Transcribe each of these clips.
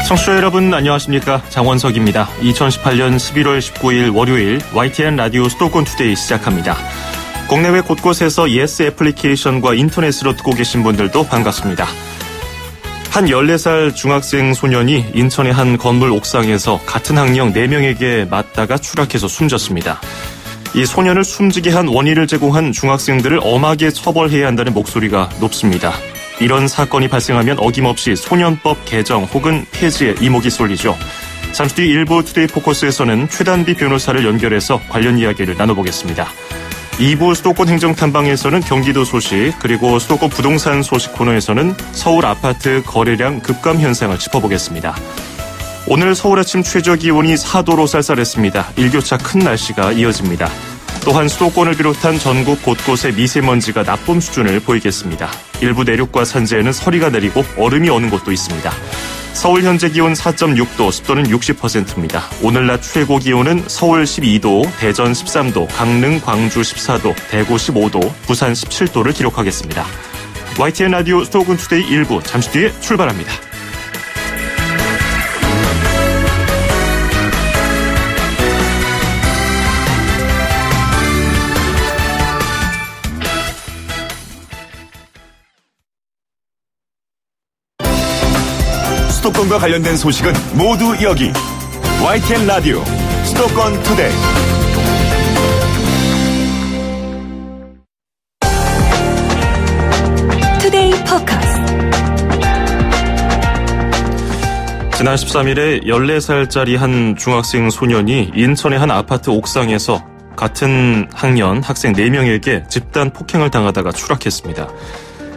청취자 여러분 안녕하십니까? 장원석입니다. 2018년 11월 19일 월요일 YTN 라디오 수도권 투데이 시작합니다. 국내외 곳곳에서 예스 애플리케이션과 인터넷으로 듣고 계신 분들도 반갑습니다. 한 14살 중학생 소년이 인천의 한 건물 옥상에서 같은 학령 4명에게 맞다가 추락해서 숨졌습니다. 이 소년을 숨지게 한 원인을 제공한 중학생들을 엄하게 처벌해야 한다는 목소리가 높습니다. 이런 사건이 발생하면 어김없이 소년법 개정 혹은 폐지에 이목이 쏠리죠. 잠시 뒤 일부 투데이 포커스에서는 최단비 변호사를 연결해서 관련 이야기를 나눠보겠습니다. 2부 수도권 행정탐방에서는 경기도 소식, 그리고 수도권 부동산 소식 코너에서는 서울 아파트 거래량 급감 현상을 짚어보겠습니다. 오늘 서울 아침 최저기온이 4도로 쌀쌀했습니다. 일교차 큰 날씨가 이어집니다. 또한 수도권을 비롯한 전국 곳곳에 미세먼지가 나쁨 수준을 보이겠습니다. 일부 내륙과 산지에는 서리가 내리고 얼음이 오는 곳도 있습니다. 서울 현재 기온 4.6도, 습도는 60%입니다. 오늘 낮 최고 기온은 서울 12도, 대전 13도, 강릉, 광주 14도, 대구 15도, 부산 17도를 기록하겠습니다. YTN 라디오 수도권 투데이 1부 잠시 뒤에 출발합니다. 수도권과 관련된 소식은 모두 여기 YTN 라디오 수도권 투데이. 투데이 포커스. 지난 13일에 14살짜리 한 중학생 소년이 인천의 한 아파트 옥상에서 같은 학년 학생 4명에게 집단 폭행을 당하다가 추락했습니다.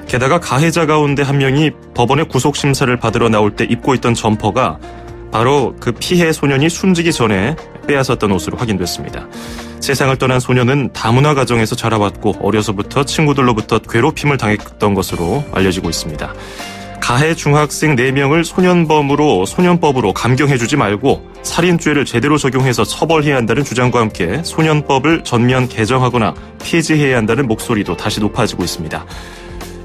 게다가 가해자 가운데 한 명이 법원의 구속심사를 받으러 나올 때 입고 있던 점퍼가 바로 그 피해 소년이 숨지기 전에 빼앗았던 옷으로 확인됐습니다. 세상을 떠난 소년은 다문화 가정에서 자라왔고 어려서부터 친구들로부터 괴롭힘을 당했던 것으로 알려지고 있습니다. 가해 중학생 4명을 소년법으로 감경해주지 말고 살인죄를 제대로 적용해서 처벌해야 한다는 주장과 함께 소년법을 전면 개정하거나 폐지해야 한다는 목소리도 다시 높아지고 있습니다.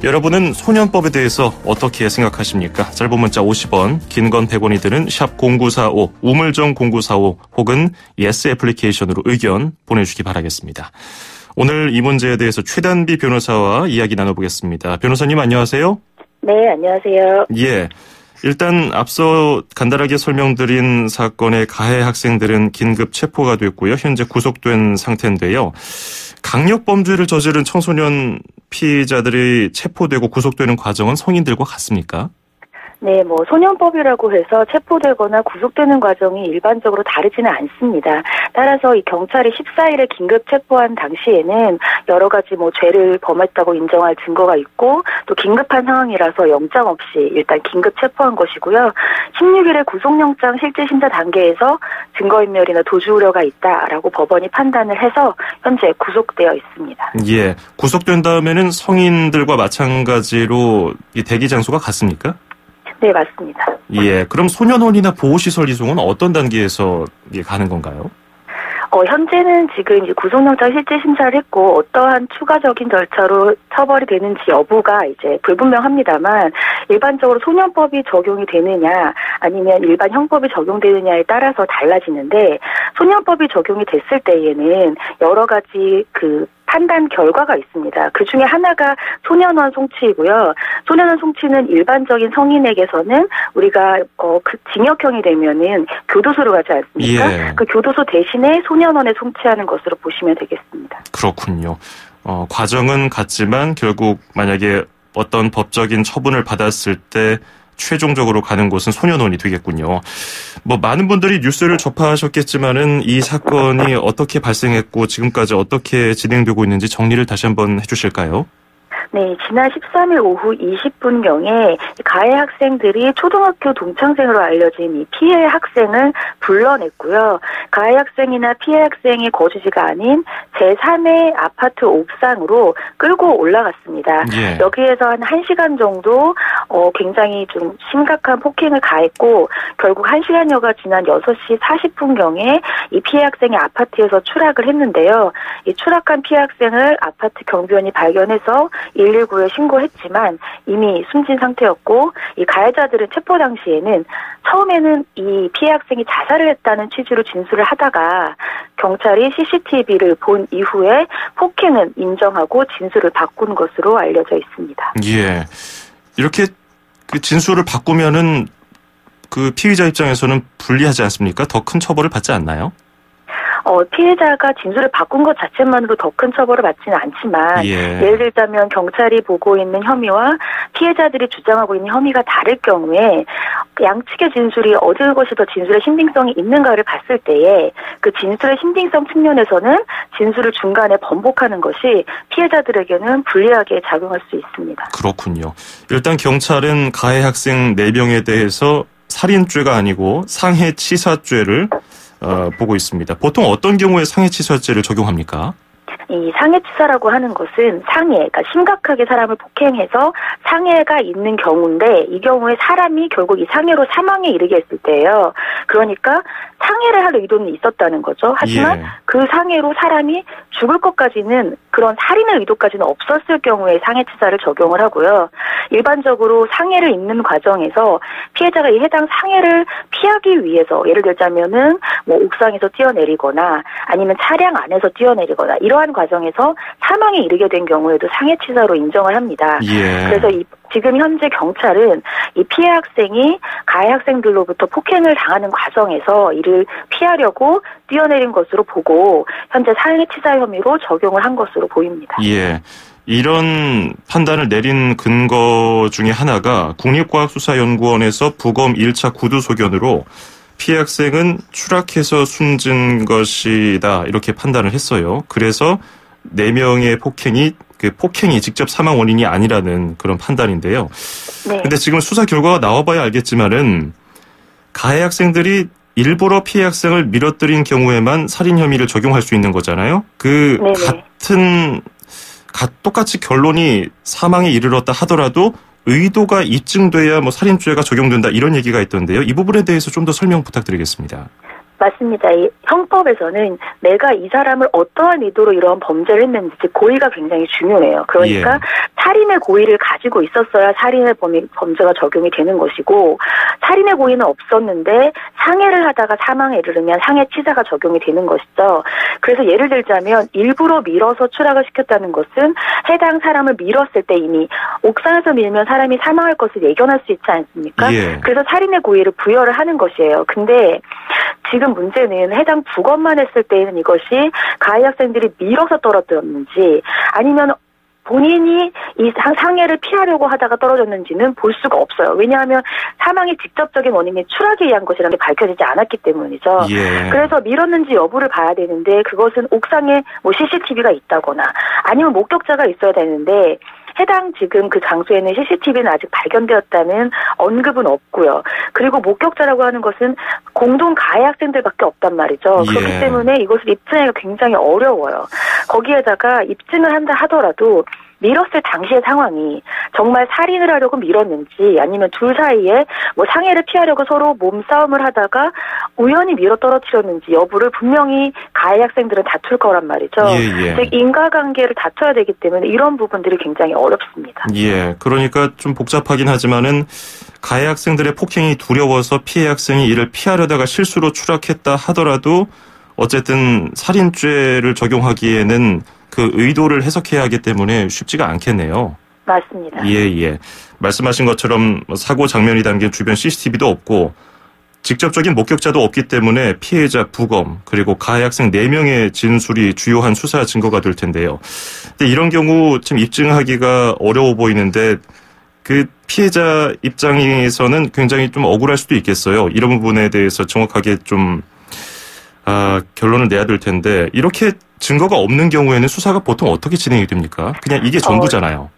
여러분은 소년법에 대해서 어떻게 생각하십니까? 짧은 문자 50원, 긴 건 100원이 드는 샵 0945, 우물정 0945 혹은 예스 애플리케이션으로 의견 보내주시기 바라겠습니다. 오늘 이 문제에 대해서 최단비 변호사와 이야기 나눠보겠습니다. 변호사님 안녕하세요. 네, 안녕하세요. 예. 일단 앞서 간단하게 설명드린 사건의 가해 학생들은 긴급 체포가 됐고요. 현재 구속된 상태인데요. 강력범죄를 저지른 청소년 피의자들이 체포되고 구속되는 과정은 성인들과 같습니까? 네, 소년법이라고 해서 체포되거나 구속되는 과정이 일반적으로 다르지는 않습니다. 따라서 이 경찰이 14일에 긴급 체포한 당시에는 여러 가지 죄를 범했다고 인정할 증거가 있고 또 긴급한 상황이라서 영장 없이 일단 긴급 체포한 것이고요. 16일에 구속영장 실질심사 단계에서 증거인멸이나 도주 우려가 있다라고 법원이 판단을 해서 현재 구속되어 있습니다. 예, 구속된 다음에는 성인들과 마찬가지로 이 대기 장소가 같습니까? 네, 맞습니다. 예, 그럼 소년원이나 보호시설 이송은 어떤 단계에서 가는 건가요? 현재는 지금 이제 구속영장 실질 심사를 했고 어떠한 추가적인 절차로 처벌이 되는지 여부가 이제 불분명합니다만 일반적으로 소년법이 적용이 되느냐 아니면 일반 형법이 적용되느냐에 따라서 달라지는데 소년법이 적용이 됐을 때에는 여러 가지 판단 결과가 있습니다. 그 중에 하나가 소년원 송치이고요. 소년원 송치는 일반적인 성인에게서는 우리가 징역형이 되면은 교도소로 가지 않습니까? 예. 그 교도소 대신에 소년원에 송치하는 것으로 보시면 되겠습니다. 그렇군요. 과정은 같지만 결국 만약에 어떤 법적인 처분을 받았을 때 최종적으로 가는 곳은 소년원이 되겠군요. 많은 분들이 뉴스를 접하셨겠지만은 이 사건이 어떻게 발생했고 지금까지 어떻게 진행되고 있는지 정리를 다시 한번 해주실까요? 네, 지난 13일 오후 20분경에 가해 학생들이 초등학교 동창생으로 알려진 이 피해 학생을 불러냈고요. 가해 학생이나 피해 학생이 거주지가 아닌 제3의 아파트 옥상으로 끌고 올라갔습니다. 예. 여기에서 한 1시간 정도 굉장히 좀 심각한 폭행을 가했고 결국 1시간여가 지난 6시 40분경에 이 피해 학생이 아파트에서 추락을 했는데요. 이 추락한 피해 학생을 아파트 경비원이 발견해서 119에 신고했지만 이미 숨진 상태였고 이 가해자들은 체포 당시에는 처음에는 이 피해 학생이 자살을 했다는 취지로 진술을 하다가 경찰이 CCTV를 본 이후에 폭행은 인정하고 진술을 바꾼 것으로 알려져 있습니다. 예. 이렇게 그 진술을 바꾸면은 그 피의자 입장에서는 불리하지 않습니까? 더 큰 처벌을 받지 않나요? 피해자가 진술을 바꾼 것 자체만으로 더 큰 처벌을 받지는 않지만 예를 들자면 경찰이 보고 있는 혐의와 피해자들이 주장하고 있는 혐의가 다를 경우에 양측의 진술이 어느 것이 더 진술의 신빙성이 있는가를 봤을 때에 그 진술의 신빙성 측면에서는 진술을 중간에 번복하는 것이 피해자들에게는 불리하게 작용할 수 있습니다. 그렇군요. 일단 경찰은 가해 학생 4명에 대해서 살인죄가 아니고 상해치사죄를 보고 있습니다. 보통 어떤 경우에 상해치사죄를 적용합니까? 이 상해치사라고 하는 것은 그러니까 심각하게 사람을 폭행해서 상해가 있는 경우인데 이 경우에 사람이 결국 이 상해로 사망에 이르게 했을 때예요. 그러니까 상해를 할 의도는 있었다는 거죠. 하지만 그 상해로 사람이 죽을 것까지는 그런 살인의 의도까지는 없었을 경우에 상해치사를 적용을 하고요. 일반적으로 상해를 입는 과정에서 피해자가 이 해당 상해를 피하기 위해서 예를 들자면은 뭐 옥상에서 뛰어내리거나 아니면 차량 안에서 뛰어내리거나 이러한 과정에서 사망에 이르게 된 경우에도 상해치사로 인정을 합니다. 그래서 지금 현재 경찰은 이 피해 학생이 가해 학생들로부터 폭행을 당하는 과정에서 이를 피하려고 뛰어내린 것으로 보고 현재 상해치사 혐의로 적용을 한 것으로 보입니다. 예. 이런 판단을 내린 근거 중에 하나가 국립과학수사연구원에서 부검 1차 구두 소견으로 피해 학생은 추락해서 숨진 것이다 이렇게 판단을 했어요. 그래서 4명의 폭행이 직접 사망 원인이 아니라는 그런 판단인데요. 그런데 지금 수사 결과가 나와봐야 알겠지만은 가해 학생들이 일부러 피해 학생을 밀어뜨린 경우에만 살인 혐의를 적용할 수 있는 거잖아요. 똑같이 결론이 사망에 이르렀다 하더라도 의도가 입증돼야 뭐 살인죄가 적용된다 이런 얘기가 있던데요. 이 부분에 대해서 좀 더 설명 부탁드리겠습니다. 맞습니다. 이 형법에서는 내가 이 사람을 어떠한 의도로 이런 범죄를 했는지 즉 고의가 굉장히 중요해요. 그러니까 살인의 고의를 가지고 있었어야 살인의 범죄가 적용이 되는 것이고 살인의 고의는 없었는데 상해를 하다가 사망에 이르르면 상해치사가 적용이 되는 것이죠. 그래서 예를 들자면 일부러 밀어서 추락을 시켰다는 것은 해당 사람을 밀었을 때 이미 옥상에서 밀면 사람이 사망할 것을 예견할 수 있지 않습니까? 그래서 살인의 고의를 부여를 하는 것이에요. 근데 지금 문제는 해당 부검만 했을 때에는 이것이 가해 학생들이 밀어서 떨어뜨렸는지 아니면 본인이 이 상해를 피하려고 하다가 떨어졌는지는 볼 수가 없어요. 왜냐하면 사망의 직접적인 원인이 추락에 의한 것이라는 게 밝혀지지 않았기 때문이죠. 그래서 밀었는지 여부를 봐야 되는데 그것은 옥상에 뭐 CCTV가 있다거나 아니면 목격자가 있어야 되는데 해당 지금 그 장소에는 CCTV는 아직 발견되었다는 언급은 없고요. 그리고 목격자라고 하는 것은 공동 가해 학생들밖에 없단 말이죠. 그렇기 때문에 이것을 입증하기가 굉장히 어려워요. 거기에다가 입증을 한다 하더라도 밀었을 당시의 상황이 정말 살인을 하려고 밀었는지 아니면 둘 사이에 뭐 상해를 피하려고 서로 몸싸움을 하다가 우연히 밀어 떨어뜨렸는지 여부를 분명히 가해 학생들은 다툴 거란 말이죠. 즉 인과관계를 다퉈야 되기 때문에 이런 부분들이 굉장히 어렵습니다. 그러니까 좀 복잡하긴 하지만은 가해 학생들의 폭행이 두려워서 피해 학생이 이를 피하려다가 실수로 추락했다 하더라도 어쨌든 살인죄를 적용하기에는 그 의도를 해석해야 하기 때문에 쉽지가 않겠네요. 맞습니다. 말씀하신 것처럼 사고 장면이 담긴 주변 CCTV도 없고 직접적인 목격자도 없기 때문에 피해자 부검 그리고 가해 학생 4명의 진술이 주요한 수사 증거가 될 텐데요. 근데 이런 경우 참 입증하기가 어려워 보이는데 그 피해자 입장에서는 굉장히 좀 억울할 수도 있겠어요. 이런 부분에 대해서 정확하게 좀 결론을 내야 될 텐데 이렇게 증거가 없는 경우에는 수사가 보통 어떻게 진행이 됩니까? 그냥 이게 전부잖아요.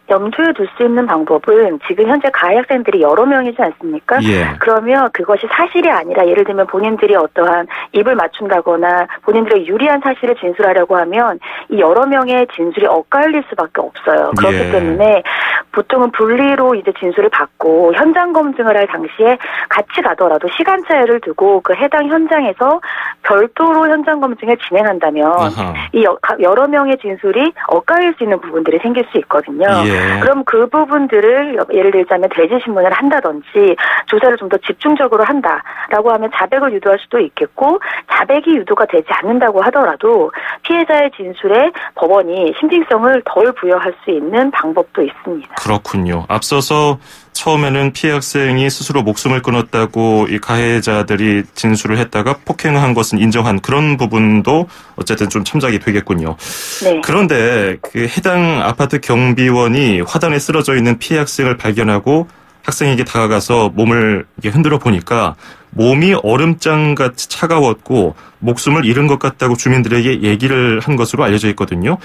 염두에 둘 수 있는 방법은 지금 현재 가해 학생들이 여러 명이지 않습니까? 예. 그러면 그것이 사실이 아니라 예를 들면 본인들이 어떠한 입을 맞춘다거나 본인들의 유리한 사실을 진술하려고 하면 이 여러 명의 진술이 엇갈릴 수밖에 없어요. 그렇기 예. 때문에 보통은 분리로 이제 진술을 받고 현장 검증을 할 당시에 같이 가더라도 시간차를 두고 그 해당 현장에서 별도로 현장 검증을 진행한다면 아하. 이 여러 명의 진술이 엇갈릴 수 있는 부분들이 생길 수 있거든요. 예. 그럼 그 부분들을 예를 들자면 대지신문을 한다든지 조사를 좀 더 집중적으로 한다라고 하면 자백을 유도할 수도 있겠고 자백이 유도가 되지 않는다고 하더라도 피해자의 진술에 법원이 신빙성을 덜 부여할 수 있는 방법도 있습니다. 그렇군요. 앞서서 처음에는 피해 학생이 스스로 목숨을 끊었다고 이 가해자들이 진술을 했다가 폭행을 한 것은 인정한 그런 부분도 어쨌든 좀 참작이 되겠군요. 네. 그런데 그 해당 아파트 경비원이 화단에 쓰러져 있는 피해 학생을 발견하고 학생에게 다가가서 몸을 흔들어 보니까 몸이 얼음장같이 차가웠고 목숨을 잃은 것 같다고 주민들에게 얘기를 한 것으로 알려져 있거든요.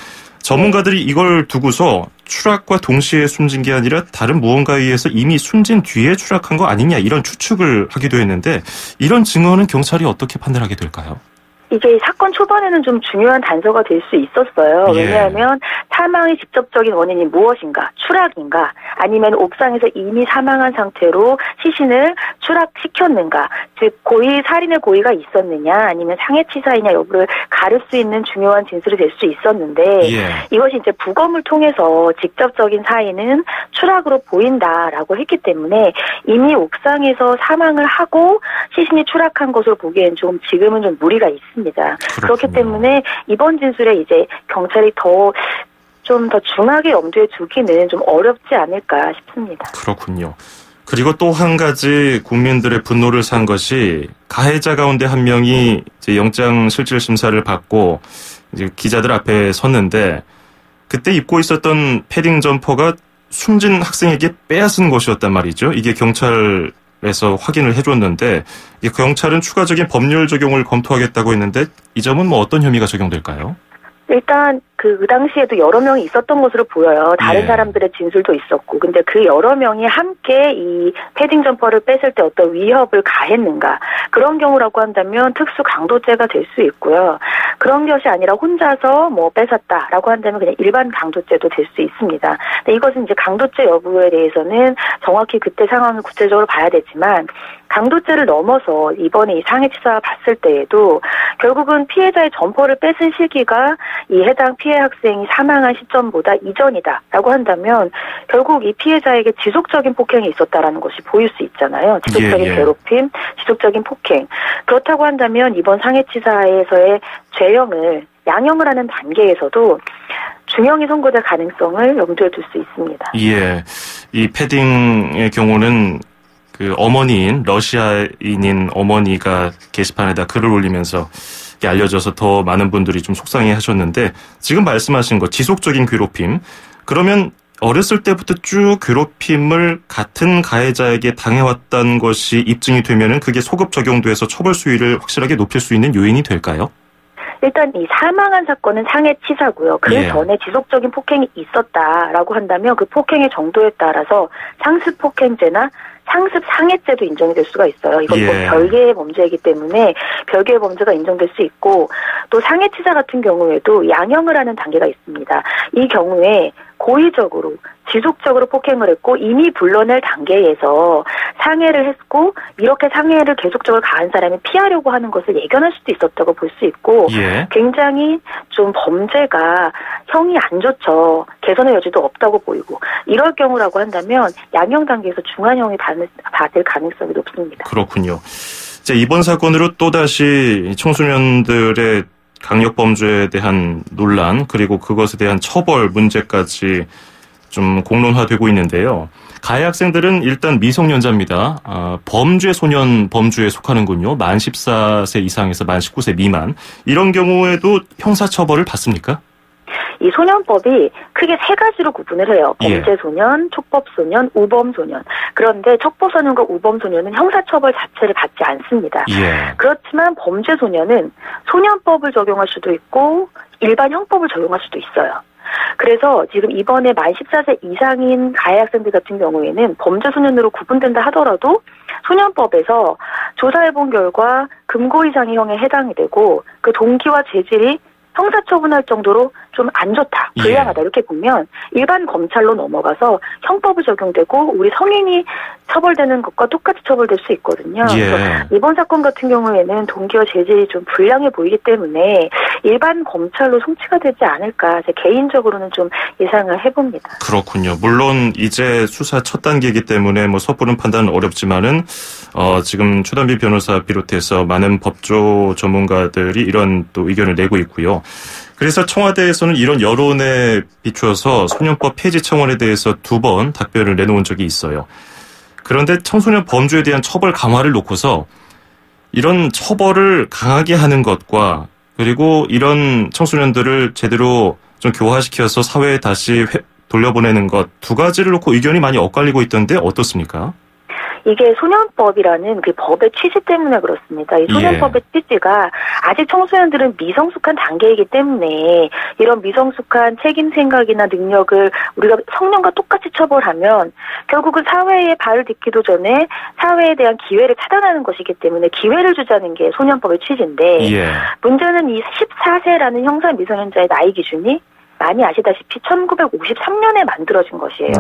전문가들이 이걸 두고서 추락과 동시에 숨진 게 아니라 다른 무언가에 의해서 이미 숨진 뒤에 추락한 거 아니냐 이런 추측을 하기도 했는데 이런 증언은 경찰이 어떻게 판단하게 될까요? 이게 사건 초반에는 좀 중요한 단서가 될 수 있었어요. 예. 왜냐하면 사망의 직접적인 원인이 무엇인가, 추락인가, 아니면 옥상에서 이미 사망한 상태로 시신을 추락시켰는가, 즉 고의 살인의 고의가 있었느냐, 아니면 상해치사이냐 여부를 가릴 수 있는 중요한 진술이 될 수 있었는데 예. 이것이 이제 부검을 통해서 직접적인 사인은 추락으로 보인다라고 했기 때문에 이미 옥상에서 사망을 하고 시신이 추락한 것으로 보기엔 좀 지금은 좀 무리가 있습니다. 그렇기 때문에 이번 진술에 이제 경찰이 좀 더 중하게 염두에 두기는 좀 어렵지 않을까 싶습니다. 그렇군요. 그리고 또 한 가지 국민들의 분노를 산 것이 가해자 가운데 한 명이 이제 영장실질심사를 받고 이제 기자들 앞에 섰는데 그때 입고 있었던 패딩 점퍼가 숨진 학생에게 빼앗은 것이었단 말이죠. 이게 경찰에서 확인을 해줬는데 경찰은 추가적인 법률 적용을 검토하겠다고 했는데 이 점은 뭐 어떤 혐의가 적용될까요? 일단 그 당시에도 여러 명이 있었던 것으로 보여요. 다른 예. 사람들의 진술도 있었고. 근데 그 여러 명이 함께 이 패딩 점퍼를 뺐을 때 어떤 위협을 가했는가. 그런 경우라고 한다면 특수 강도죄가 될 수 있고요. 그런 것이 아니라 혼자서 뭐 뺏었다라고 한다면 그냥 일반 강도죄도 될 수 있습니다. 근데 이것은 이제 강도죄 여부에 대해서는 정확히 그때 상황을 구체적으로 봐야 되지만 강도죄를 넘어서 이번에 이 상해치사 봤을 때에도 결국은 피해자의 점퍼를 뺏은 시기가 이 해당 피해 학생이 사망한 시점보다 이전이다라고 한다면 결국 이 피해자에게 지속적인 폭행이 있었다라는 것이 보일 수 있잖아요. 지속적인 예. 괴롭힘, 지속적인 폭행. 그렇다고 한다면 이번 상해치사에서의 죄형을 양형을 하는 단계에서도 중형이 선고될 가능성을 염두에 둘 수 있습니다. 예, 이 패딩의 경우는 그 어머니인 러시아인인 어머니가 게시판에다 글을 올리면서 알려져서 더 많은 분들이 좀 속상해하셨는데 지금 말씀하신 것 지속적인 괴롭힘 그러면 어렸을 때부터 쭉 괴롭힘을 같은 가해자에게 당해왔다는 것이 입증이 되면은 그게 소급 적용돼서 처벌 수위를 확실하게 높일 수 있는 요인이 될까요? 일단 이 사망한 사건은 상해치사고요. 그 예. 전에 지속적인 폭행이 있었다라고 한다면 그 폭행의 정도에 따라서 상습폭행죄나 상습 상해죄도 인정이 될 수가 있어요. 이건 뭐 예. 별개의 범죄이기 때문에 별개의 범죄가 인정될 수 있고 또 상해치사 같은 경우에도 양형을 하는 단계가 있습니다. 이 경우에 고의적으로 지속적으로 폭행을 했고 이미 불러낼 단계에서 상해를 했고 이렇게 상해를 계속적으로 가한 사람이 피하려고 하는 것을 예견할 수도 있었다고 볼 수 있고 예. 굉장히 좀 범죄가 형이 안 좋죠. 개선의 여지도 없다고 보이고 이럴 경우라고 한다면 양형 단계에서 중한형이 받을 가능성이 높습니다. 그렇군요. 자, 이번 사건으로 또다시 청소년들의 강력범죄에 대한 논란 그리고 그것에 대한 처벌 문제까지 좀 공론화되고 있는데요. 가해 학생들은 일단 미성년자입니다. 범죄 소년 범주에 속하는군요. 만 14세 이상에서 만 19세 미만. 이런 경우에도 형사처벌을 받습니까? 이 소년법이 크게 세 가지로 구분을 해요. 범죄소년, 촉법소년, 우범소년. 그런데 촉법소년과 우범소년은 형사처벌 자체를 받지 않습니다. 예. 그렇지만 범죄소년은 소년법을 적용할 수도 있고 일반 형법을 적용할 수도 있어요. 그래서 지금 이번에 만 14세 이상인 가해 학생들 같은 경우에는 범죄 소년으로 구분된다 하더라도 소년법에서 조사해본 결과 금고 이상의 형에 해당이 되고 그 동기와 재질이 형사처분할 정도로 좀 안 좋다, 불량하다 이렇게 보면 일반 검찰로 넘어가서 형법이 적용되고 우리 성인이 처벌되는 것과 똑같이 처벌될 수 있거든요. 그래서 이번 사건 같은 경우에는 동기와 재질이 좀 불량해 보이기 때문에 일반 검찰로 송치가 되지 않을까 제 개인적으로는 좀 예상을 해봅니다. 그렇군요. 물론 이제 수사 첫 단계이기 때문에 뭐 섣부른 판단은 어렵지만은 지금 최단비 변호사 비롯해서 많은 법조 전문가들이 이런 또 의견을 내고 있고요. 그래서 청와대에서는 이런 여론에 비추어서 소년법 폐지 청원에 대해서 2번 답변을 내놓은 적이 있어요. 그런데 청소년 범죄에 대한 처벌 강화를 놓고서 이런 처벌을 강하게 하는 것과 그리고 이런 청소년들을 제대로 좀 교화시켜서 사회에 다시 돌려보내는 것 두 가지를 놓고 의견이 많이 엇갈리고 있던데 어떻습니까? 이게 소년법이라는 그 법의 취지 때문에 그렇습니다. 이 소년법의 취지가 아직 청소년들은 미성숙한 단계이기 때문에 이런 미성숙한 책임 생각이나 능력을 우리가 성년과 똑같이 처벌하면 결국은 사회에 발을 딛기도 전에 사회에 대한 기회를 차단하는 것이기 때문에 기회를 주자는 게 소년법의 취지인데 문제는 이 14세라는 형사 미성년자의 나이 기준이 많이 아시다시피 1953년에 만들어진 것이에요.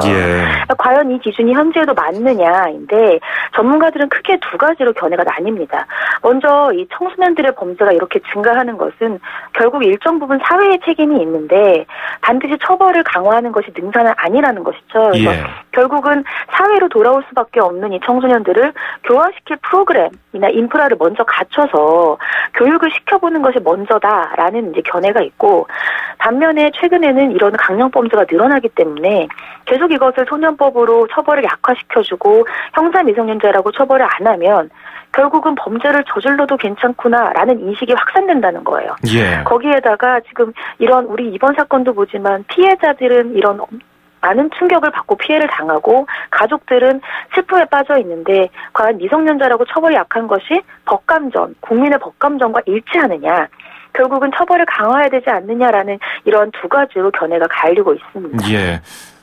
과연 이 기준이 현재에도 맞느냐인데 전문가들은 크게 2가지로 견해가 나뉩니다. 먼저 이 청소년들의 범죄가 이렇게 증가하는 것은 결국 일정 부분 사회의 책임이 있는데 반드시 처벌을 강화하는 것이 능사는 아니라는 것이죠. 그래서 결국은 사회로 돌아올 수밖에 없는 이 청소년들을 교화시킬 프로그램이나 인프라를 먼저 갖춰서 교육을 시켜보는 것이 먼저다라는 이제 견해가 있고 반면에 최근에는 이런 강력범죄가 늘어나기 때문에 계속 이것을 소년법으로 처벌을 약화시켜주고 형사 미성년자라고 처벌을 안 하면 결국은 범죄를 저질러도 괜찮구나라는 인식이 확산된다는 거예요. 거기에다가 지금 이런 우리 이번 사건도 보지만 피해자들은 이런 많은 충격을 받고 피해를 당하고 가족들은 슬픔에 빠져 있는데 과연 미성년자라고 처벌이 약한 것이 법감정, 국민의 법감정과 일치하느냐. 결국은 처벌을 강화해야 되지 않느냐라는 이런 2가지로 견해가 갈리고 있습니다.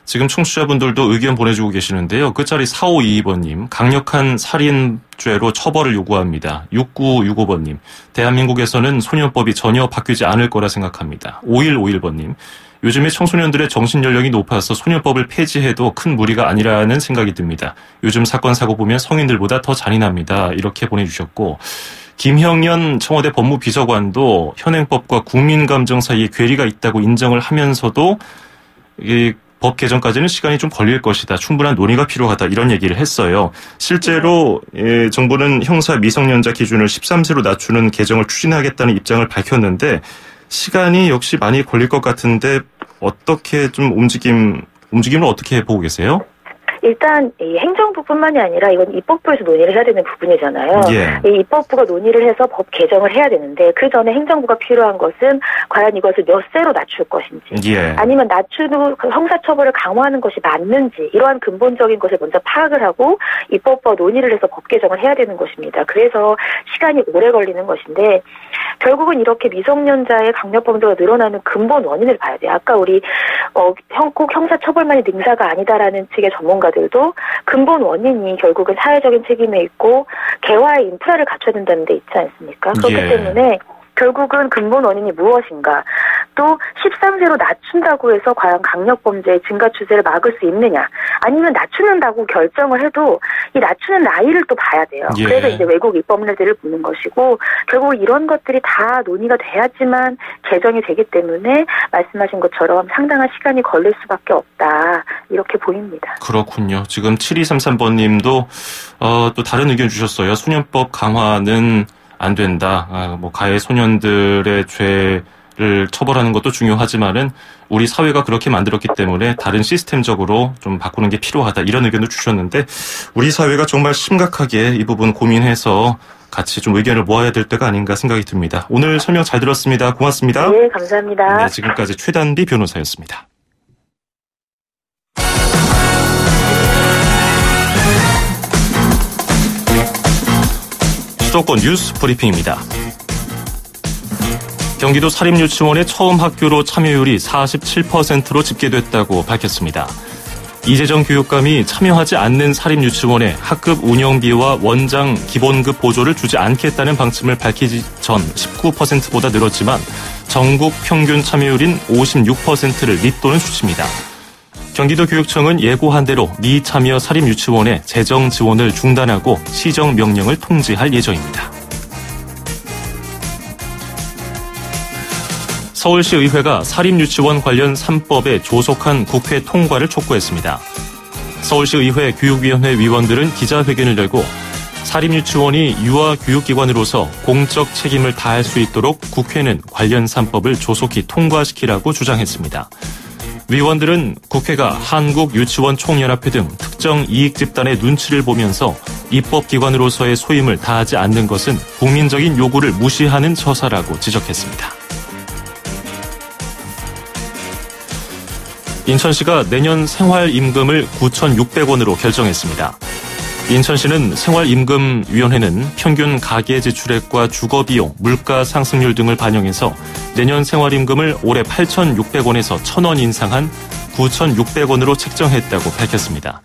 지금 청취자분들도 의견 보내주고 계시는데요. 끝자리 4522번님, 강력한 살인죄로 처벌을 요구합니다. 6965번님, 대한민국에서는 소년법이 전혀 바뀌지 않을 거라 생각합니다. 5151번님, 요즘에 청소년들의 정신연령이 높아서 소년법을 폐지해도 큰 무리가 아니라는 생각이 듭니다. 요즘 사건 사고 보면 성인들보다 더 잔인합니다. 이렇게 보내주셨고, 김형연 청와대 법무비서관도 현행법과 국민감정 사이에 괴리가 있다고 인정을 하면서도 이 법 개정까지는 시간이 좀 걸릴 것이다. 충분한 논의가 필요하다. 이런 얘기를 했어요. 실제로 정부는 형사 미성년자 기준을 13세로 낮추는 개정을 추진하겠다는 입장을 밝혔는데 시간이 역시 많이 걸릴 것 같은데 어떻게 좀 움직임을 어떻게 보고 계세요? 일단 이 행정부뿐만이 아니라 이건 입법부에서 논의를 해야 되는 부분이잖아요. 이 입법부가 논의를 해서 법 개정을 해야 되는데 그 전에 행정부가 필요한 것은 과연 이것을 몇 세로 낮출 것인지 아니면 낮추고 형사처벌을 강화하는 것이 맞는지 이러한 근본적인 것을 먼저 파악을 하고 입법부와 논의를 해서 법 개정을 해야 되는 것입니다. 그래서 시간이 오래 걸리는 것인데 결국은 이렇게 미성년자의 강력범죄가 늘어나는 근본 원인을 봐야 돼요. 아까 우리 꼭 형사처벌만이 능사가 아니다라는 측의 전문가들도 근본 원인이 결국은 사회적인 책임에 있고 개화의 인프라를 갖춰야 된다는 데 있지 않습니까? 그렇기 때문에 결국은 근본 원인이 무엇인가 또 13세로 낮춘다고 해서 과연 강력범죄의 증가 추세를 막을 수 있느냐 아니면 낮추는다고 결정을 해도 이 낮추는 나이를 또 봐야 돼요. 그래서 이제 외국 입법례들을 보는 것이고 결국 이런 것들이 다 논의가 돼야지만 개정이 되기 때문에 말씀하신 것처럼 상당한 시간이 걸릴 수밖에 없다 이렇게 보입니다. 그렇군요. 지금 7233번님도 또 다른 의견 주셨어요. 소년법 강화는 안 된다. 가해 소년들의 죄를 처벌하는 것도 중요하지만은 우리 사회가 그렇게 만들었기 때문에 다른 시스템적으로 좀 바꾸는 게 필요하다. 이런 의견도 주셨는데 우리 사회가 정말 심각하게 이 부분 고민해서 같이 좀 의견을 모아야 될 때가 아닌가 생각이 듭니다. 오늘 설명 잘 들었습니다. 고맙습니다. 네, 감사합니다. 네, 지금까지 최단비 변호사였습니다. 수도권 뉴스 브리핑입니다. 경기도 사립유치원의 처음 학교로 참여율이 47%로 집계됐다고 밝혔습니다. 이재정 교육감이 참여하지 않는 사립유치원에 학급 운영비와 원장 기본급 보조를 주지 않겠다는 방침을 밝히기 전 19%보다 늘었지만 전국 평균 참여율인 56%를 밑도는 수치입니다. 경기도 교육청은 예고한 대로 미참여 사립유치원의 재정 지원을 중단하고 시정 명령을 통지할 예정입니다. 서울시 의회가 사립유치원 관련 3법에 조속한 국회 통과를 촉구했습니다. 서울시 의회 교육위원회 위원들은 기자회견을 열고 사립유치원이 유아교육기관으로서 공적 책임을 다할 수 있도록 국회는 관련 3법을 조속히 통과시키라고 주장했습니다. 위원들은 국회가 한국유치원총연합회 등 특정 이익집단의 눈치를 보면서 입법기관으로서의 소임을 다하지 않는 것은 국민적인 요구를 무시하는 처사라고 지적했습니다. 인천시가 내년 생활임금을 9,600원으로 결정했습니다. 인천시는 생활임금위원회는 평균 가계 지출액과 주거비용, 물가 상승률 등을 반영해서 내년 생활임금을 올해 8,600원에서 1,000원 인상한 9,600원으로 책정했다고 밝혔습니다.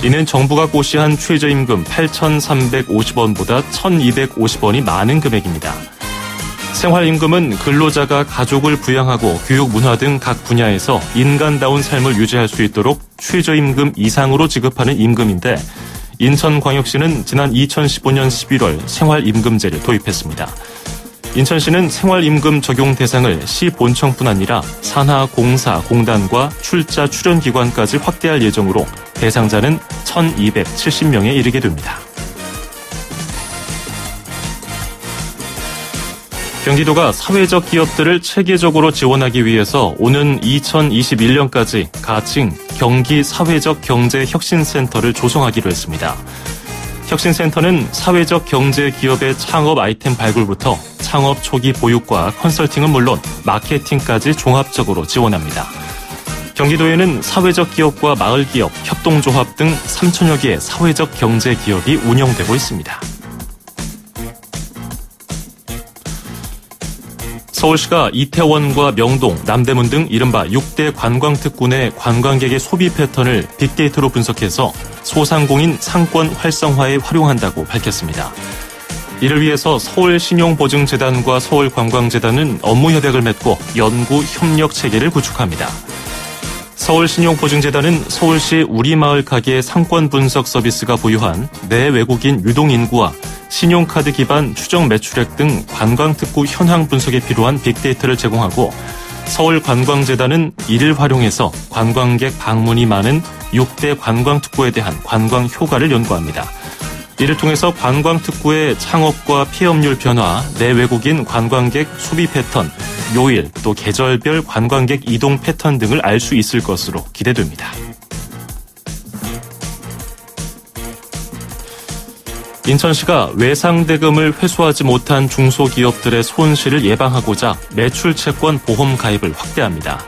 이는 정부가 고시한 최저임금 8,350원보다 1,250원이 많은 금액입니다. 생활임금은 근로자가 가족을 부양하고 교육, 문화 등 각 분야에서 인간다운 삶을 유지할 수 있도록 최저임금 이상으로 지급하는 임금인데 인천광역시는 지난 2015년 11월 생활임금제를 도입했습니다. 인천시는 생활임금 적용 대상을 시 본청뿐 아니라 산하, 공사, 공단과 출자, 출연기관까지 확대할 예정으로 대상자는 1,270명에 이르게 됩니다. 경기도가 사회적 기업들을 체계적으로 지원하기 위해서 오는 2021년까지 가칭 경기 사회적 경제 혁신센터를 조성하기로 했습니다. 혁신센터는 사회적 경제 기업의 창업 아이템 발굴부터 창업 초기 보육과 컨설팅은 물론 마케팅까지 종합적으로 지원합니다. 경기도에는 사회적 기업과 마을 기업, 협동조합 등 3천여 개의 사회적 경제 기업이 운영되고 있습니다. 서울시가 이태원과 명동, 남대문 등 이른바 6대 관광특군의 관광객의 소비 패턴을 빅데이터로 분석해서 소상공인 상권 활성화에 활용한다고 밝혔습니다. 이를 위해서 서울신용보증재단과 서울관광재단은 업무협약을 맺고 연구 협력 체계를 구축합니다. 서울신용보증재단은 서울시 우리마을 가게 상권 분석 서비스가 보유한 내외국인 유동인구와 신용카드 기반 추정 매출액 등 관광특구 현황 분석에 필요한 빅데이터를 제공하고 서울관광재단은 이를 활용해서 관광객 방문이 많은 6대 관광특구에 대한 관광 효과를 연구합니다. 이를 통해서 관광특구의 창업과 폐업률 변화, 내외국인 관광객 소비 패턴, 요일 또 계절별 관광객 이동 패턴 등을 알 수 있을 것으로 기대됩니다. 인천시가 외상대금을 회수하지 못한 중소기업들의 손실을 예방하고자 매출채권 보험 가입을 확대합니다.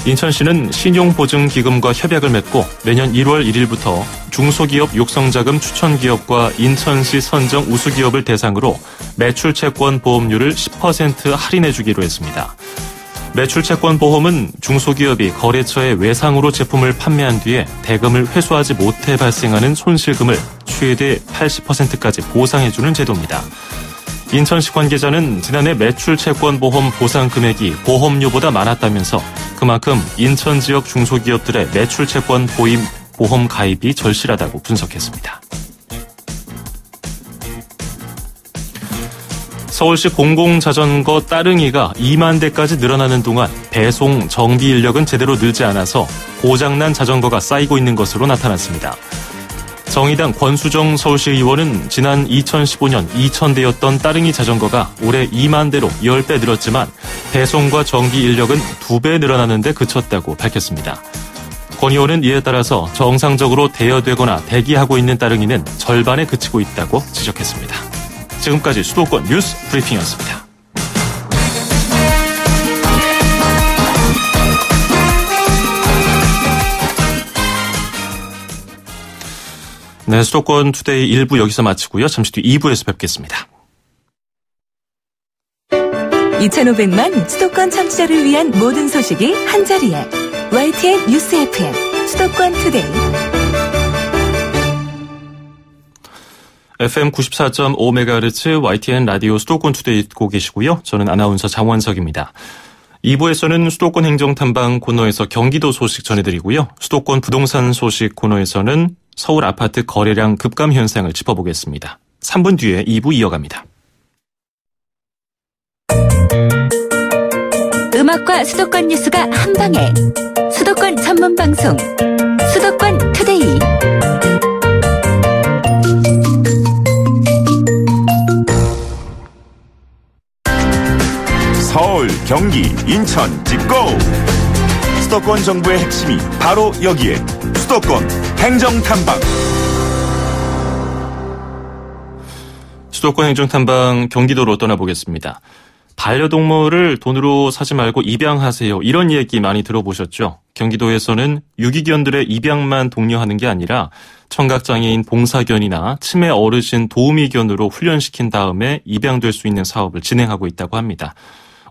인천시는 신용보증기금과 협약을 맺고 내년 1월 1일부터 중소기업 육성자금 추천기업과 인천시 선정 우수기업을 대상으로 매출채권 보험료를 10% 할인해주기로 했습니다. 매출채권 보험은 중소기업이 거래처에 외상으로 제품을 판매한 뒤에 대금을 회수하지 못해 발생하는 손실금을 최대 80%까지 보상해주는 제도입니다. 인천시 관계자는 지난해 매출채권보험 보상 금액이 보험료보다 많았다면서 그만큼 인천 지역 중소기업들의 매출채권 보험 가입이 절실하다고 분석했습니다. 서울시 공공자전거 따릉이가 2만 대까지 늘어나는 동안 배송 정비 인력은 제대로 늘지 않아서 고장난 자전거가 쌓이고 있는 것으로 나타났습니다. 정의당 권수정 서울시 의원은 지난 2015년 2,000대였던 따릉이 자전거가 올해 2만 대로 10배 늘었지만 배송과 정비 인력은 2배 늘어나는 데 그쳤다고 밝혔습니다. 권 의원은 이에 따라서 정상적으로 대여되거나 대기하고 있는 따릉이는 절반에 그치고 있다고 지적했습니다. 지금까지 수도권 뉴스 브리핑이었습니다. 네, 수도권 투데이 1부 여기서 마치고요. 잠시 뒤 2부에서 뵙겠습니다. 2,500만 수도권 청취자를 위한 모든 소식이 한자리에. YTN 뉴스 FM 수도권 투데이. FM 94.5MHz YTN 라디오 수도권 투데이 듣고 계시고요. 저는 아나운서 장원석입니다. 2부에서는 수도권 행정탐방 코너에서 경기도 소식 전해드리고요. 수도권 부동산 소식 코너에서는 서울 아파트 거래량 급감 현상을 짚어보겠습니다. 3분 뒤에 2부 이어갑니다. 음악과 수도권 뉴스가 한방에. 수도권 전문 방송 수도권 투데이. 서울, 경기, 인천, 찍고! 수도권 정보의 핵심이 바로 여기에 수도권 행정탐방. 수도권 행정탐방 경기도로 떠나보겠습니다. 반려동물을 돈으로 사지 말고 입양하세요. 이런 얘기 많이 들어보셨죠? 경기도에서는 유기견들의 입양만 독려하는 게 아니라 청각장애인 봉사견이나 치매 어르신 도우미견으로 훈련시킨 다음에 입양될 수 있는 사업을 진행하고 있다고 합니다.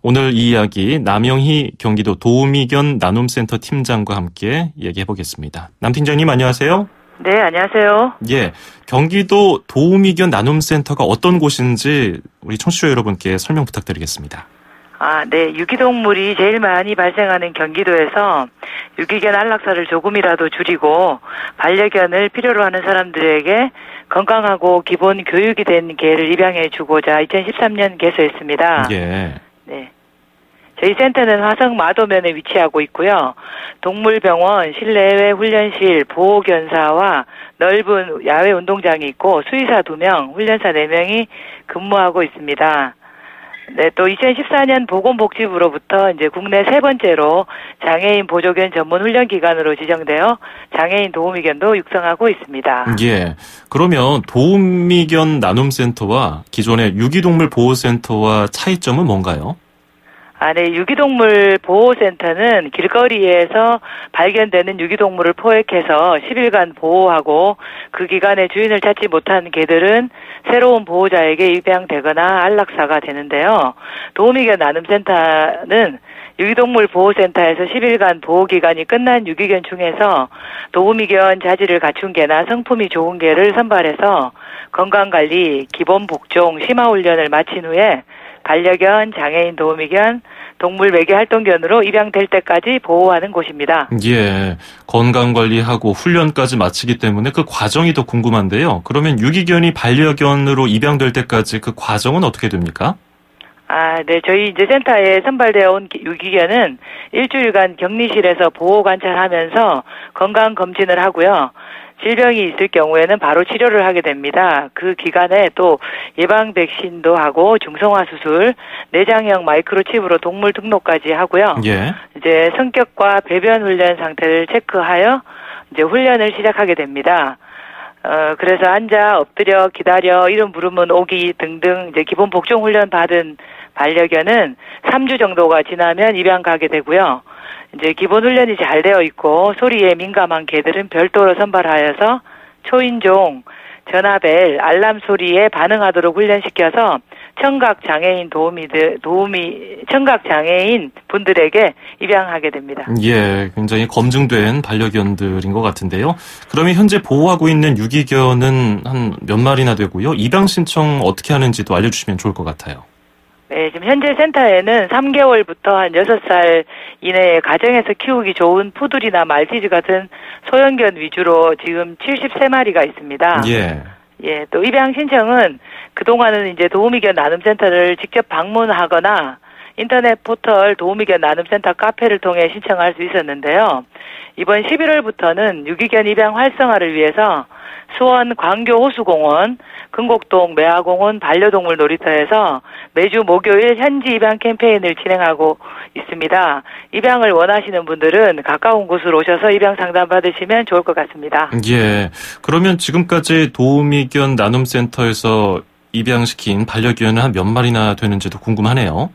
오늘 이 이야기 남영희 경기도 도우미견 나눔센터 팀장과 함께 얘기해보겠습니다. 남 팀장님 안녕하세요. 네, 안녕하세요. 예, 경기도 도우미견 나눔센터가 어떤 곳인지 우리 청취자 여러분께 설명 부탁드리겠습니다. 네, 유기동물이 제일 많이 발생하는 경기도에서 유기견 안락사를 조금이라도 줄이고 반려견을 필요로 하는 사람들에게 건강하고 기본 교육이 된 개를 입양해 주고자 2013년 개소했습니다. 예. 네. 저희 센터는 화성 마도면에 위치하고 있고요. 동물병원, 실내외 훈련실, 보호견사와 넓은 야외 운동장이 있고 수의사 2명, 훈련사 4명이 근무하고 있습니다. 네, 또 2014년 보건복지부로부터 이제 국내 3번째로 장애인 보조견 전문 훈련기관으로 지정되어 장애인 도우미견도 육성하고 있습니다. 예. 그러면 도우미견 나눔센터와 기존의 유기동물 보호센터와 차이점은 뭔가요? 네, 유기동물 보호센터는 길거리에서 발견되는 유기동물을 포획해서 10일간 보호하고 그 기간에 주인을 찾지 못한 개들은 새로운 보호자에게 입양되거나 안락사가 되는데요. 도우미견 나눔센터는 유기동물 보호센터에서 10일간 보호기간이 끝난 유기견 중에서 도우미견 자질을 갖춘 개나 성품이 좋은 개를 선발해서 건강관리, 기본 복종, 심화훈련을 마친 후에 반려견, 장애인 도우미견, 동물 매개 활동견으로 입양될 때까지 보호하는 곳입니다. 예, 건강관리하고 훈련까지 마치기 때문에 그 과정이 더 궁금한데요. 그러면 유기견이 반려견으로 입양될 때까지 그 과정은 어떻게 됩니까? 네, 저희 이제 센터에 선발되어 온 유기견은 일주일간 격리실에서 보호 관찰하면서 건강 검진을 하고요. 질병이 있을 경우에는 바로 치료를 하게 됩니다. 그 기간에 또 예방 백신도 하고 중성화 수술, 내장형 마이크로칩으로 동물 등록까지 하고요. 예. 이제 성격과 배변 훈련 상태를 체크하여 이제 훈련을 시작하게 됩니다. 그래서 앉아, 엎드려, 기다려, 이름 부르면 오기 등등 이제 기본 복종 훈련 받은 반려견은 3주 정도가 지나면 입양 가게 되고요. 이제 기본 훈련이 잘 되어 있고 소리에 민감한 개들은 별도로 선발하여서 초인종, 전화벨, 알람 소리에 반응하도록 훈련시켜서 청각 장애인 청각 장애인 분들에게 입양하게 됩니다. 예, 굉장히 검증된 반려견들인 것 같은데요. 그러면 현재 보호하고 있는 유기견은 한 몇 마리나 되고요. 입양 신청 어떻게 하는지도 알려주시면 좋을 것 같아요. 네, 지금 현재 센터에는 3개월부터 한 6살 이내에 가정에서 키우기 좋은 푸들이나 말티즈 같은 소형견 위주로 지금 73마리가 있습니다. 예. 예, 또 입양 신청은 그동안은 이제 도우미견 나눔센터를 직접 방문하거나 인터넷 포털 도우미견 나눔센터 카페를 통해 신청할 수 있었는데요. 이번 11월부터는 유기견 입양 활성화를 위해서 수원 광교 호수공원, 금곡동 매화공원 반려동물 놀이터에서 매주 목요일 현지 입양 캠페인을 진행하고 있습니다. 입양을 원하시는 분들은 가까운 곳으로 오셔서 입양 상담 받으시면 좋을 것 같습니다. 예. 그러면 지금까지 도우미견 나눔센터에서 입양시킨 반려견은 한 몇 마리나 되는지도 궁금하네요.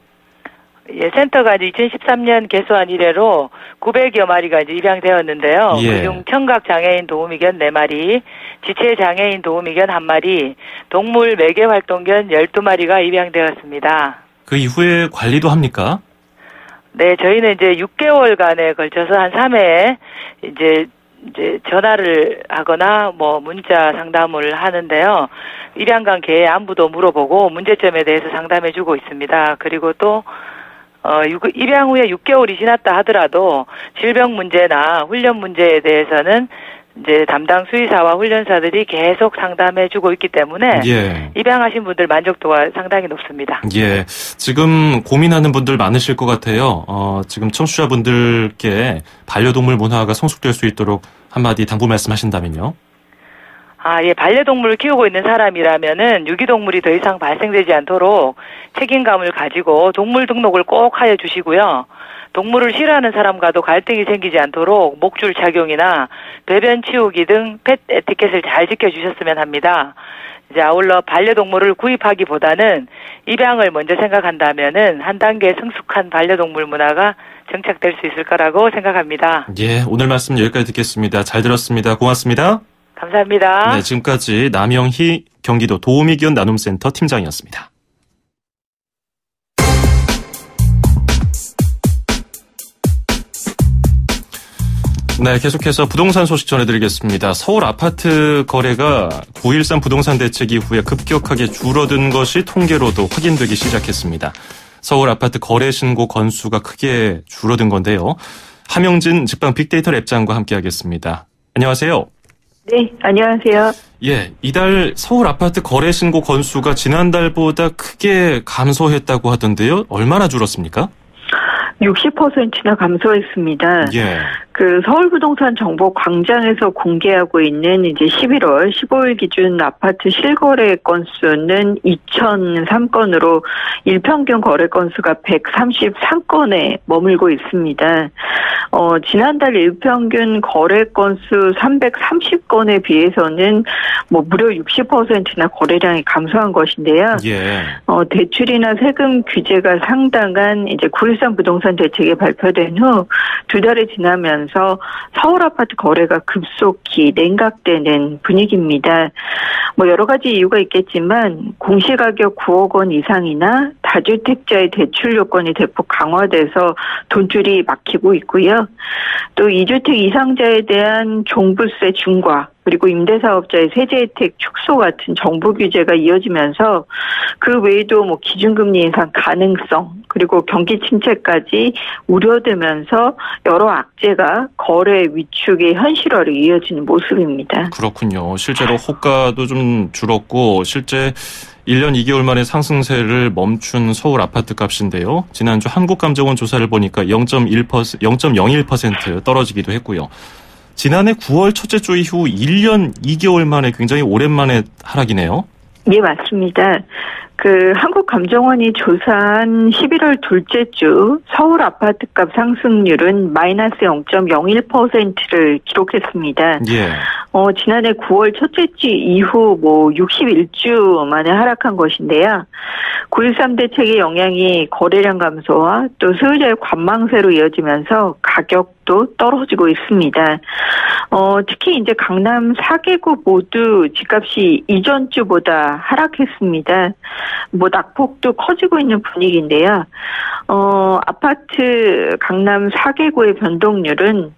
예, 센터가 이제 2013년 개소한 이래로 900여 마리가 이제 입양되었는데요. 예. 그중 청각 장애인 도우미견 4마리, 지체 장애인 도우미견 1마리, 동물 매개 활동견 12마리가 입양되었습니다. 그 이후에 관리도 합니까? 네, 저희는 이제 6개월간에 걸쳐서 한 3회에 이제 전화를 하거나 뭐 문자 상담을 하는데요. 입양간 개의 안부도 물어보고 문제점에 대해서 상담해주고 있습니다. 그리고 또 입양 후에 6개월이 지났다 하더라도 질병 문제나 훈련 문제에 대해서는 이제 담당 수의사와 훈련사들이 계속 상담해주고 있기 때문에 예. 입양하신 분들 만족도가 상당히 높습니다. 예, 지금 고민하는 분들 많으실 것 같아요. 지금 청취자분들께 반려동물 문화가 성숙될 수 있도록 한마디 당부 말씀하신다면요. 예, 반려동물을 키우고 있는 사람이라면은 유기동물이 더 이상 발생되지 않도록 책임감을 가지고 동물 등록을 꼭 하여 주시고요. 동물을 싫어하는 사람과도 갈등이 생기지 않도록 목줄 착용이나 배변 치우기 등 펫 에티켓을 잘 지켜주셨으면 합니다. 이제 아울러 반려동물을 구입하기보다는 입양을 먼저 생각한다면은 한 단계 성숙한 반려동물 문화가 정착될 수 있을 거라고 생각합니다. 예, 오늘 말씀 여기까지 듣겠습니다. 잘 들었습니다. 고맙습니다. 감사합니다. 네, 지금까지 남영희 경기도 도우미기원 나눔센터 팀장이었습니다. 네, 계속해서 부동산 소식 전해드리겠습니다. 서울 아파트 거래가 9.13 부동산 대책 이후에 급격하게 줄어든 것이 통계로도 확인되기 시작했습니다. 서울 아파트 거래 신고 건수가 크게 줄어든 건데요. 함영진 직방 빅데이터 랩장과 함께하겠습니다. 안녕하세요. 네, 안녕하세요. 예, 이달 서울 아파트 거래 신고 건수가 지난달보다 크게 감소했다고 하던데요. 얼마나 줄었습니까? 60%나 감소했습니다. 예. 그 서울부동산 정보 광장에서 공개하고 있는 이제 11월 15일 기준 아파트 실거래 건수는 2,003건으로 일평균 거래 건수가 133건에 머물고 있습니다. 지난달 일평균 거래 건수 330건에 비해서는 뭐 무려 60%나 거래량이 감소한 것인데요. 예. 대출이나 세금 규제가 상당한 이제 9.13 부동산 대책이 발표된 후 두 달이 지나면서 서울 아파트 거래가 급속히 냉각되는 분위기입니다. 뭐 여러 가지 이유가 있겠지만 공시가격 9억 원 이상이나 다주택자의 대출 요건이 대폭 강화돼서 돈줄이 막히고 있고요. 또 2주택 이상자에 대한 종부세 중과 그리고 임대사업자의 세제 혜택 축소 같은 정부 규제가 이어지면서 그 외에도 뭐 기준금리 인상 가능성 그리고 경기 침체까지 우려되면서 여러 악재가 거래 위축의 현실화로 이어지는 모습입니다. 그렇군요. 실제로 호가도 좀 줄었고 실제 1년 2개월 만에 상승세를 멈춘 서울 아파트 값인데요. 지난주 한국감정원 조사를 보니까 0.01% 떨어지기도 했고요. 지난해 9월 첫째 주 이후 1년 2개월 만에 굉장히 오랜만에 하락이네요. 네, 맞습니다. 한국감정원이 조사한 11월 둘째 주 서울 아파트값 상승률은 마이너스 0.01%를 기록했습니다. 예. 지난해 9월 첫째 주 이후 61주 만에 하락한 것인데요. 9.13 대책의 영향이 거래량 감소와 또 소유자의 관망세로 이어지면서 가격도 떨어지고 있습니다. 특히 이제 강남 4개구 모두 집값이 이전 주보다 하락했습니다. 낙폭도 커지고 있는 분위기인데요. 아파트 강남 4개구의 변동률은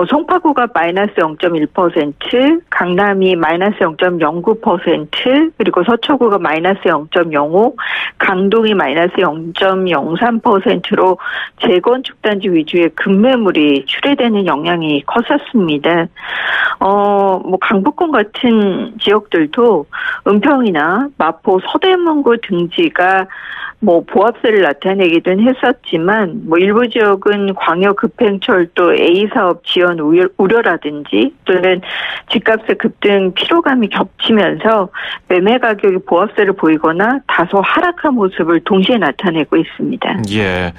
송파구가 마이너스 0.1%, 강남이 마이너스 0.09%, 그리고 서초구가 마이너스 0.05, 강동이 마이너스 0.03%로 재건축 단지 위주의 급매물이 출회되는 영향이 컸었습니다. 강북권 같은 지역들도 은평이나 마포, 서대문구 등지가 보합세를 나타내기도 했었지만 일부 지역은 광역급행철도 A사업 지연 우려라든지 또는 집값의 급등 피로감이 겹치면서 매매 가격이 보합세를 보이거나 다소 하락한 모습을 동시에 나타내고 있습니다. 예.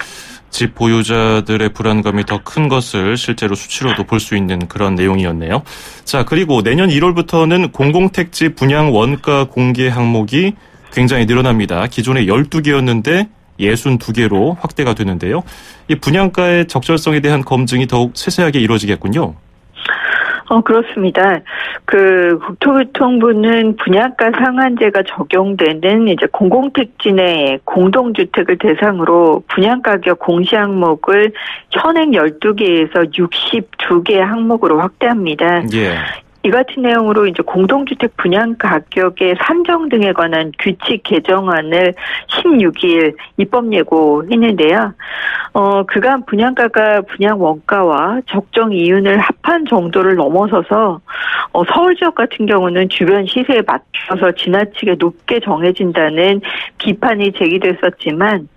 집 보유자들의 불안감이 더 큰 것을 실제로 수치로도 볼 수 있는 그런 내용이었네요. 자, 그리고 내년 1월부터는 공공택지 분양 원가 공개 항목이 굉장히 늘어납니다. 기존에 12개였는데 62개로 확대가 되는데요. 이 분양가의 적절성에 대한 검증이 더욱 세세하게 이루어지겠군요. 그렇습니다. 국토교통부는 분양가 상한제가 적용되는 이제 공공택지 내 공동주택을 대상으로 분양가격 공시 항목을 현행 12개에서 62개 항목으로 확대합니다. 예. 이 같은 내용으로 이제 공동주택 분양 가격의 산정 등에 관한 규칙 개정안을 16일 입법 예고했는데요. 그간 분양가가 분양 원가와 적정 이윤을 합한 정도를 넘어서서 서울 지역 같은 경우는 주변 시세에 맞춰서 지나치게 높게 정해진다는 비판이 제기됐었지만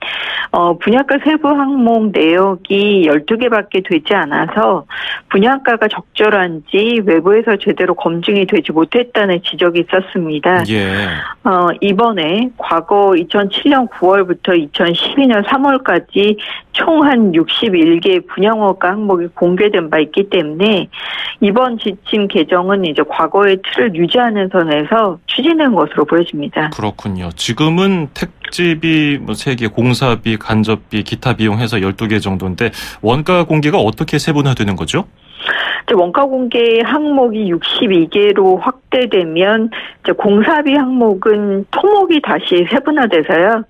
분양가 세부 항목 내역이 12개밖에 되지 않아서 분양가가 적절한지 외부에서 제대로 검증이 되지 못했다는 지적이 있었습니다. 예. 이번에 과거 2007년 9월부터 2012년 3월까지 총 한 61개 분양원가 항목이 공개된 바 있기 때문에 이번 지침 개정은 이제 과거의 틀을 유지하는 선에서 추진된 것으로 보여집니다. 그렇군요. 지금은 택지비 3개, 공사비, 간접비, 기타 비용 해서 12개 정도인데 원가 공개가 어떻게 세분화되는 거죠? 원가 공개 항목이 62개로 확대되면 이제 공사비 항목은 토목이 다시 세분화돼서요.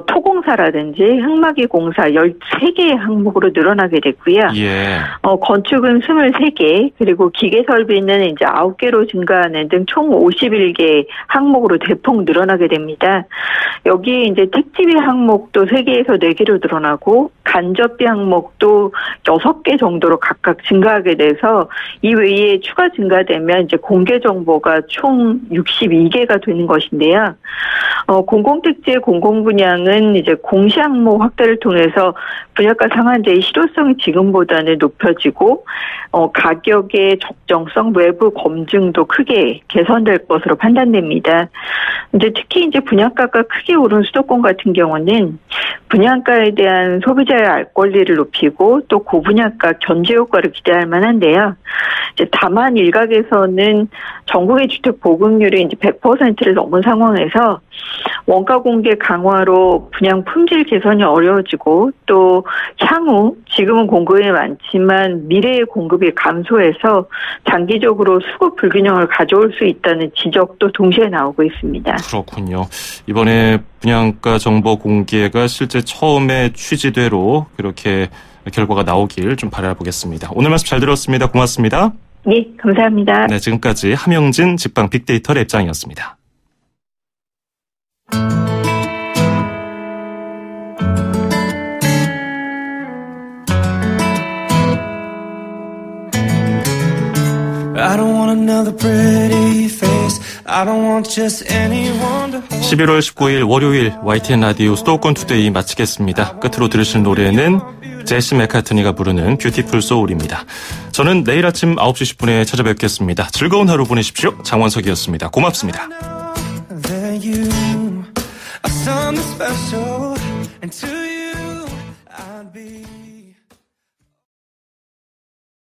토공사라든지 흙막이 공사 13개 항목으로 늘어나게 됐고요. 예. 건축은 23개, 그리고 기계 설비는 이제 9개로 증가하는 등 총 51개 항목으로 대폭 늘어나게 됩니다. 여기에 이제 택지비 항목도 3개에서 4개로 늘어나고 간접비 항목도 6개 정도로 각각 증가하게 돼서 이 외에 추가 증가되면 이제 공개 정보가 총 62개가 되는 것인데요. 공공택지의 공공분양은 이제 공시 항목 확대를 통해서 분양가 상한제의 실효성이 지금보다는 높여지고 가격의 적정성, 외부 검증도 크게 개선될 것으로 판단됩니다. 이제 특히 이제 분양가가 크게 오른 수도권 같은 경우는 분양가에 대한 소비자의 알 권리를 높이고 또 고분양가 견제 효과를 기대할 만한데요. 이제 다만 일각에서는 전국의 주택 보급률이 이제 100%를 넘은 상황에서 원가 공개 강화로 분양 품질 개선이 어려워지고 또 향후 지금은 공급이 많지만 미래의 공급이 감소해서 장기적으로 수급 불균형을 가져올 수 있다는 지적도 동시에 나오고 있습니다. 그렇군요. 이번에 분양가 정보 공개가 실제 처음에 취지대로 그렇게 결과가 나오길 좀 바라보겠습니다. 오늘 말씀 잘 들었습니다. 고맙습니다. 네, 감사합니다. 네, 지금까지 함영진 직방 빅데이터 랩장이었습니다. I don't want another pretty face. I don't want just anyone to hold. 11월 19일 월요일 YTN 라디오 수도권 투데이 마치겠습니다. 끝으로 들으실 노래는 제시 맥카트니가 부르는 뷰티풀 소울입니다. 저는 내일 아침 9시 10분에 찾아뵙겠습니다. 즐거운 하루 보내십시오. 장원석이었습니다. 고맙습니다.